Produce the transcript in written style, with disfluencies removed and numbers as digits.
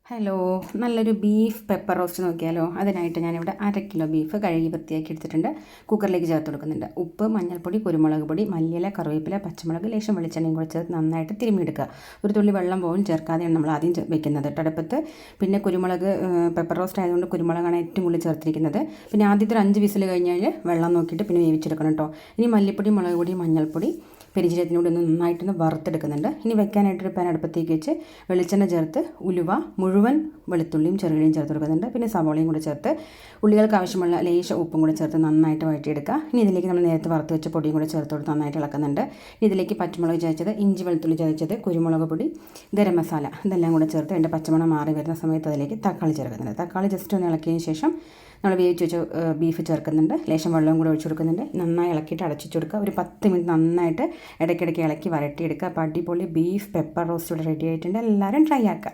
Hello, നല്ലൊരു beef pepper roast നോക്കിയാലോ. അതിനായിട്ട് ഞാനിവിടെ 1/2 കിലോ ബീഫ് കഴുകി വൃത്തിയാക്കി എടുത്തിട്ടുണ്ട്. കുക്കറിലേക്ക് ചേർത്ത് കൊടുക്കുന്നുണ്ട്. ഉപ്പ്, മഞ്ഞൾപ്പൊടി, കുരുമുളക് പൊടി, മല്ലിയില, കറിവേപ്പില, പച്ചമുളക്, ലേശം വെളിച്ചെണ്ണയും കൂടെ ചേർത്ത് നന്നായിട്ട് തിരുമ്മിയെടുക്കുക. ഒരു തുള്ളി വെള്ളം പോലും ചേർക്കാതെയാണ് നമ്മൾ ആദ്യം വെക്കുന്നത് അടുപ്പത്ത്. പിന്നെ കുരുമുളക്, പെപ്പർ റോസ്റ്റ് ആയതുകൊണ്ട് കുരുമുളകാണ് ഏറ്റവും കൂടുതൽ ചേർത്തിരിക്കുന്നത്. പിന്നെ ആദ്യത്തെ 5 വിസിൽ കഴിഞ്ഞാൽ വെള്ളം നോക്കിയിട്ട് പിന്നെ വേവിച്ചെടുക്കണം കേട്ടോ. ഇനി മല്ലിപ്പൊടി, മുളക് പൊടി, മഞ്ഞൾപ്പൊടി, പെരിഞ്ചീരകത്തിനൂടെ നന്നായിട്ടൊന്ന് വറുത്തെടുക്കുന്നുണ്ട്. ഇനി വെക്കാനായിട്ടൊരു പാൻ അടുപ്പത്തേക്ക് വെച്ച് വെളിച്ചെണ്ണ ചേർത്ത് ഉലുവ, മുഴുവൻ വെളുത്തുള്ളിയും ചെറുകിഴയും ചേർത്ത് കൊടുക്കുന്നുണ്ട്. പിന്നെ സവോളയും കൂടെ ചേർത്ത് ഉള്ളികൾക്ക് ആവശ്യമുള്ള ലേശ ഉപ്പും കൂടെ ചേർത്ത് നന്നായിട്ട് വഴറ്റിയെടുക്കുക. ഇനി ഇതിലേക്ക് നമ്മൾ നേരത്തെ വറുത്ത് വെച്ച പൊടിയും കൂടെ ചേർത്ത് കൊടുത്ത് നന്നായിട്ട് ഇളക്കുന്നുണ്ട്. ഇതിലേക്ക് പച്ചമുളക് ചതച്ചത്, ഇഞ്ചി വെളുത്തുള്ളി ചതച്ചത്, കുരുമുളക് പൊടി, ഗരം മസാല ഇതെല്ലാം കൂടെ ചേർത്ത് അതിൻ്റെ പച്ചമണം മാറി വരുന്ന സമയത്ത് അതിലേക്ക് തക്കാളി ചേർക്കുന്നുണ്ട്. തക്കാളി ജസ്റ്റ് ഒന്ന് ഇളക്കിയതിന് ശേഷം നമ്മൾ വേവിച്ച് വെച്ച ബീഫ് ചേർക്കുന്നുണ്ട്. ലേശം വെള്ളവും കൂടെ ഒഴിച്ചു കൊടുക്കുന്നുണ്ട്. നന്നായി ഇളക്കിയിട്ട് അടച്ചു കൊടുക്കുക. ഒരു 10 മിനിറ്റ് നന്നായിട്ട് ഇടയ്ക്കിടയ്ക്ക് ഇളക്കി വരട്ടിയെടുക്കുക. അപ്പോൾ അടിപൊളി ബീഫ് പെപ്പർ റോസ്റ്റ് ഇവിടെ റെഡി ആയിട്ടുണ്ട്. എല്ലാവരും ട്രൈ ആക്കുക.